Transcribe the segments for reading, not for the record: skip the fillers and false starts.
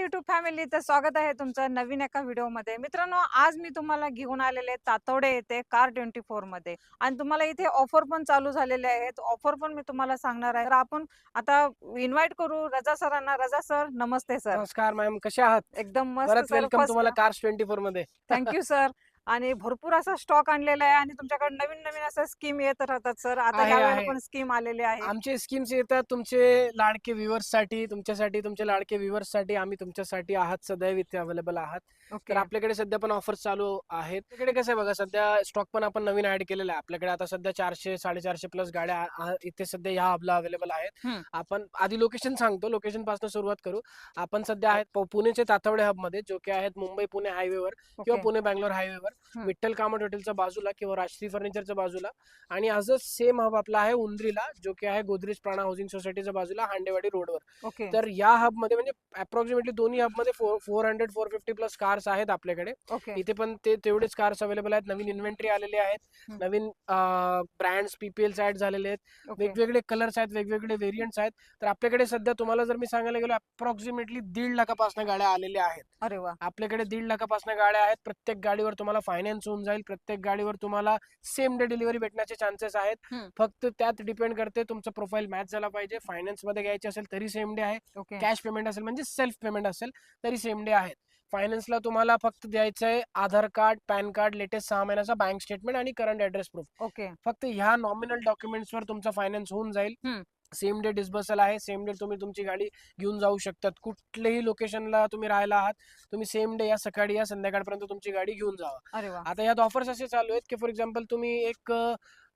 YouTube family, तर स्वागत आहे तुमचं नवीन एका व्हिडिओमध्ये. मित्रांनो, आज मी तुम्हाला घेऊन आलेले तातोडे येथे कार 24 मध्ये आणि तुम्हाला इथे ऑफर पण चालू झालेले आहेत. ऑफर पण मी तुम्हाला सांगणार आहे. तर आपण आता इन्व्हाइट करू रजा सरांना. रजा सर, नमस्ते सर. नमस्कार मॅम, कशा आहात? एकदम मस्त परत सर. वेलकम तुम्हाला कार्स 24 मध्ये. Thank you sir. आणि भरपूर असा स्टॉक आणलेला आहे आणि तुमच्याकडे नवीन नवीन असं स्कीम येत राहतात सर. आता ह्या वेळेला आहे पण स्कीम आलेले आहे. आमचे स्कीम्स येतात तुमचे लाडके व्ह्युअर्स साठी, तुमच्यासाठी, तुमच्या लाडके व्ह्युअर्स साठी. आम्ही तुमच्यासाठी आहात, सदैव इथे अवेलेबल आहात. ओके. तर आपल्याकडे सध्या पण ऑफर्स चालू आहेत. आपल्याकडे कसं आहे बघा, सध्या स्टॉक पण आपण नवीन ऍड केलेला आहे. आपल्याकडे आता सध्या 400-450 प्लस गाड्या इथे सध्या ह्या हबला अवेलेबल आहेत. आपण आधी लोकेशन सांगतो, लोकेशन पासून सुरुवात करू. आपण सध्या आहेत पुणेचे तातवडे हब मध्ये, जो की आहेत मुंबई पुणे हायवेवर किंवा पुणे बँगलोर हायवेवर, विठ्ठल कामत हॉटेलच्या बाजूला किंवा राजश्री फर्निचरच्या बाजूला. आणि आजच सेम हब आपला आहे उंद्रीला, जो की आहे गोदरेज प्राणा हाऊसिंग सोसायटीच्या बाजूला, हांडेवाडी रोडवर. ओके. तर या हब मध्ये म्हणजे अप्रॉक्सिमेटली दोन्ही हब मध्ये 400-450 प्लस कार्स आहेत आपल्याकडे. ओके. इथे पण तेवढेच कार्स अवेलेबल आहेत. नवीन इन्व्हेंटरी आलेली आहेत, नवीन ब्रँड्स पीपीएल ऍड झालेले आहेत, वेगवेगळे कलर्स आहेत, वेगवेगळे व्हेरियंट्स आहेत. तर आपल्याकडे सध्या तुम्हाला जर मी सांगायला गेलो, अप्रॉक्सिमेटली 1.5 लाखापासून गाड्या आलेल्या आहेत. अरे वा. आपल्याकडे 1.5 लाखापासून गाड्या आहेत. प्रत्येक गाडीवर तुम्हाला फायनान्स होऊन जाईल. प्रत्येक गाडीवर तुम्हाला सेम डे डिलिव्हरी भेटण्याचे चान्सेस आहेत. फक्त त्यात डिपेंड करते तुमचं प्रोफाईल मॅच झाला पाहिजे. फायनान्स मध्ये घ्यायचे असेल तरी सेम डे आहे. कॅश पेमेंट असेल म्हणजे सेल्फ पेमेंट असेल तरी सेम डे आहेत. फायनान्सला तुम्हाला फक्त द्यायचंय आधार कार्ड, पॅन कार्ड, लेटेस्ट 6 महिन्याचा बँक स्टेटमेंट आणि करंट ऍड्रेस प्रूफ. ओके. फक्त ह्या नॉमिनल डॉक्युमेंट्सवर तुमचा फायनान्स होऊन जाईल. सेम डे डिस्बर्सल आहे. सेम डे तुम्ही तुमची गाडी घेऊन जाऊ शकतात. कुठल्याही लोकेशनला तुम्ही राहायला आहात, तुम्ही सेम डे या सकाळी या संध्याकाळपर्यंत तुमची गाडी घेऊन जावा. अरे वा. आता यात ऑफर्स असे चालू आहेत की फॉर एक्झाम्पल तुम्ही एक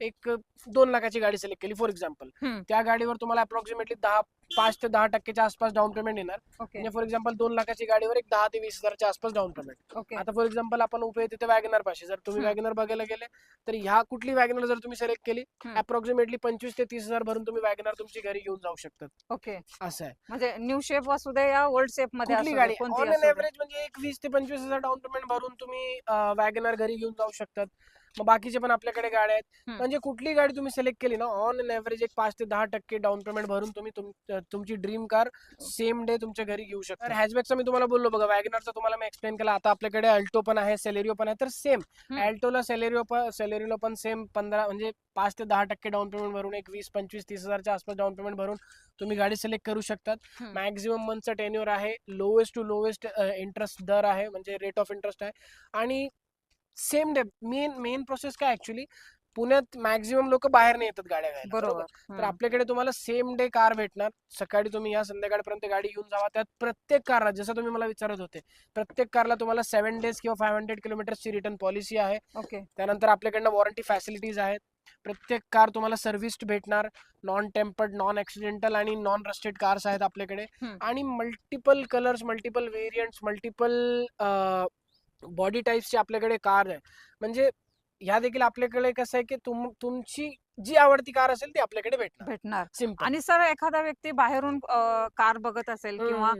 एक 2 लाखाची गाडी सिलेक्ट केली फॉर एक्झाम्पल, त्या गाडीवर तुम्हाला अप्रॉक्सिमेटली 5 ते 10% आसपास डाऊन पेमेंट येणार. म्हणजे फॉर एक्झाम्पल 2 लाखाची गाडीवर एक 10 ते 20 हजारच्या आसपास डाऊन पेमेंट. आता फॉर एक्झाम्पल आपण उभे तिथे वॅगनर पाशी, जर तुम्ही वॅगनर बघायला गेले तर ह्या कुठली वॅगनर जर तुम्ही सिलेक्ट केली, अप्रॉक्सिमेटली 25 ते 30 हजार भरून तुम्ही वॅगनर तुमची घरी घेऊन जाऊ शकतात. ओके. असं आहे. म्हणजे न्यू शेप असू दे या ओल्ड शेप मध्ये कुठली गाडी ऑन एन एव्हरेज म्हणजे एक 20 ते 25 हजार डाऊन पेमेंट भरून तुम्ही वॅगनर घरी घेऊन जाऊ शकतात. मग बाकीचे पण आपल्याकडे गाड्या आहेत. म्हणजे कुठली गाडी तुम्ही सिलेक्ट केली ना, ऑन एन एव्हरेज एक 5 ते 10% डाऊन पेमेंट भरून तुम्ही तुमची ड्रीम कार सेम डे तुमच्या घरी घेऊ शकता. हॅचबॅकचा मी तुम्हाला बोललो बघा, वॅगनरचा तुम्हाला मी एक्सप्लेन केला. आता आपल्याकडे अल्टो पण आहे, सेलेरिओ पण आहे. तर सेम अल्टोला सेलेरिओला पण सेम 15 म्हणजे 5 ते 10% डाऊन पेमेंट भरून एक 20, 25, 30 हजारच्या आसपास डाऊन पेमेंट भरून तुम्ही गाडी सिलेक्ट करू शकतात. मॅक्झिमम मंथचा टेन्युअर आहे, लोएस्ट टू लोएस्ट इंटरेस्ट दर आहे, म्हणजे रेट ऑफ इंटरेस्ट आहे. आणि सेम डे मेन प्रोसेस काय ऍक्च्युली, पुण्यात मॅक्झिमम लोक बाहेर नाही येतात गाड्या घ्यायला, बरोबर. तर आपल्याकडे तुम्हाला सेम डे कार भेटणार. सकाळी तुम्ही या संध्याकाळपर्यंत गाडी घेऊन जावा. त्यात प्रत्येक कारला, जसं तुम्ही मला विचारत होते, प्रत्येक कारला तुम्हाला 7 डेज किंवा 500 किलोमीटरची रिटर्न पॉलिसी आहे. त्यानंतर आपल्याकडनं वॉरंटी फॅसिलिटीज आहेत. प्रत्येक कार तुम्हाला सर्व्हिस्ड भेटणार. नॉन टेम्पर्ड, नॉन ऍक्सिडेंटल आणि नॉन रस्टेड कार्स आहेत आपल्याकडे. आणि multiple colours, multiple variants, multiple body टाईप्सची आपल्याकडे कार आहे. म्हणजे ह्या देखील आपल्याकडे कसं आहे की तुमची जी आवडती कार असेल ती आपल्याकडे भेटणार. सिंपल. आणि सर, एखादा व्यक्ती बाहेरून कार बघत असेल किंवा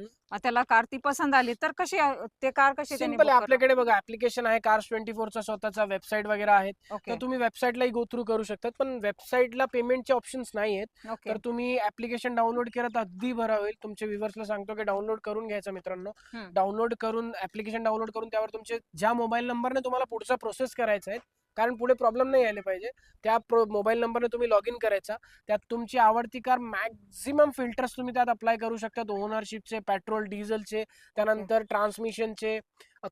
त्याला कार ती पसंत आली तर कशी ते कार कशी सिंपल आहे. आपल्याकडे बघा ऍप्लिकेशन आहे कार्स 24चा, स्वतःचा वेबसाईट वगैरे आहेत. तर तुम्ही वेबसाईटला गो थ्रू करू शकतात. पण वेबसाईटला पेमेंटचे ऑप्शन्स नाही आहेत. तर तुम्ही ऍप्लिकेशन डाउनलोड केलं तर अगदी बरं होईल. तुमच्या व्ह्युअर्सला सांगतो की डाउनलोड करून घ्यायचं मित्रांनो. डाउनलोड करून ऍप्लिकेशन डाउनलोड करून त्यावर तुमचे ज्या मोबाईल नंबरने तुम्हाला पुढचा प्रोसेस करायचा आहे, कारण पुढे प्रॉब्लेम नाही आले पाहिजे, त्या मोबाईल नंबरने तुम्ही लॉग इन करायचा. त्यात तुमची आवडती कार मॅक्झिमम फिल्टर्स तुम्ही त्यात अप्लाय करू शकता. ओनरशिपचे, पेट्रोल डिझेलचे, त्यानंतर ट्रान्समिशनचे,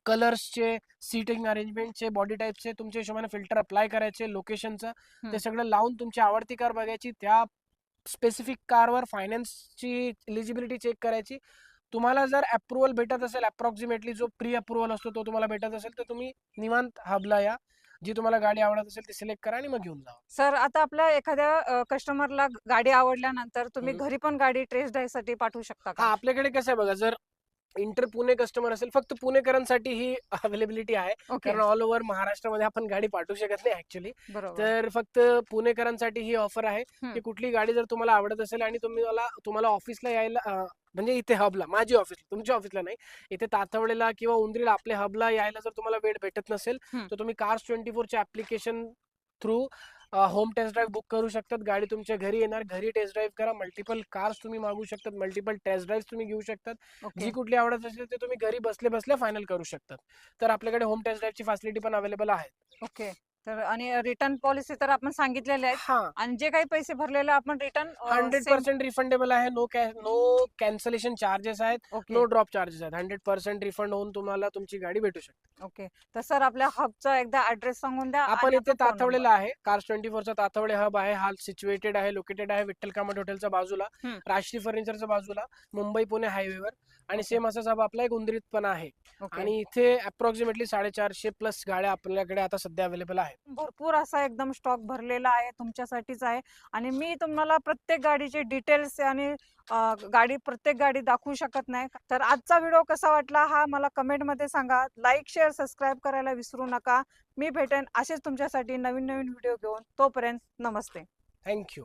कलर्सचे, सीटिंग अरेंजमेंटचे, बॉडी टाईपचे तुमच्या हिशोबाने फिल्टर अप्लाय करायचे. लोकेशनचं ते सगळं लावून तुमची आवडती कार बघायची. त्या स्पेसिफिक कारवर फायनान्सची एलिजिबिलिटी चेक करायची. तुम्हाला जर अप्रुव्हल भेटत असेल, अप्रॉक्सिमेटली जो प्री अप्रुव्हल असतो तो तुम्हाला भेटत असेल, तर तुम्ही निवांत हबला या. जी तुम्हाला गाडी आवडत असेल ती सिलेक्ट करा आणि मग घेऊन जा. सर, आता आपल्या एखाद्या कस्टमरला गाडी आवडल्यानंतर तुम्ही घरी पण गाडी टेस्ट ड्राईव्ह साठी पाठवू शकता का? आपल्याकडे कसं आहे बघा, जर इंटर पुणे कस्टमर असेल, फक्त पुणेकरांसाठी ही अवेलेबिलिटी आहे. कारण ऑल ओव्हर महाराष्ट्रामध्ये आपण गाडी पाठवू शकत नाही ऍक्च्युली. तर फक्त पुणेकरांसाठी ही ऑफर आहे की कुठली गाडी जर तुम्हाला आवडत असेल आणि तुम्हाला ऑफिसला यायला, म्हणजे इथे हबला, माझी ऑफिस, तुमच्या ऑफिसला नाही, इथे तातवडेला किंवा उंद्रीला आपल्या हबला यायला जर तुम्हाला वेळ भेटत नसेल, तर तुम्ही कार्स 24चे application through home test drive book करू शकतात. गाडी तुमच्या घरी येणार, घरी टेस्ट ड्राईव्ह करा. मल्टिपल कार्स तुम्ही मागू शकतात, मल्टिपल टेस्ट ड्राईव्ह तुम्ही घेऊ शकतात. ओके जी कुठली आवडत असेल ते तुम्ही घरी बसल्या बसल्या फायनल करू शकतात. तर आपल्याकडे होम टेस्ट ड्राईव्हची फॅसिलिटी पण अवेलेबल आहे. ओके. तर आणि रिटर्न पॉलिसी तर आपण सांगितलेल्या आहेत हा, आणि जे काही पैसे भरलेले आपण रिटर्न 100% रिफंडेबल आहे. नो कॅन्सलेशन चार्जेस आहेत, ओके नो ड्रॉप चार्जेस आहेत. 100% रिफंड होऊन तुम्हाला तुमची गाडी भेटू शकते. ओके. तर सर आपल्या हबचा एकदा ऍड्रेस सांगून द्या आपण आणि इथे आपला phone number. तातवडेला आहे. कार्स 24चा तातवडे हब आहे. हा सिच्युएटेड आहे, लोकेटेड आहे विठ्ठल कामत हॉटेलच्या बाजूला, हम्म. राष्ट्रीय फर्निचरच्या बाजूला, मुंबई पुणे हायवेवर. आणि Okay. सेम असाच हब आपला एक उंदरीत पण आहे. ओके. आणि इथे अप्रॉक्सिमेटली 450 प्लस गाड्या आपल्याकडे आता सध्या अवेलेबल आहेत. भरपूर असा एकदम स्टॉक भरलेला आहे तुमच्यासाठीच आहे आणि मी तुम्हाला प्रत्येक गाडीचे डिटेल्स आणि प्रत्येक गाडी दाखवू शकत नाही. तर आजचा व्हिडिओ कसा वाटला हा मला कमेंट मध्ये सांगा. लाईक शेअर सबस्क्राईब करायला विसरू नका. मी भेटेन असेच तुमच्यासाठी नवीन नवीन व्हिडिओ घेऊन. तोपर्यंत नमस्ते. थँक्यू.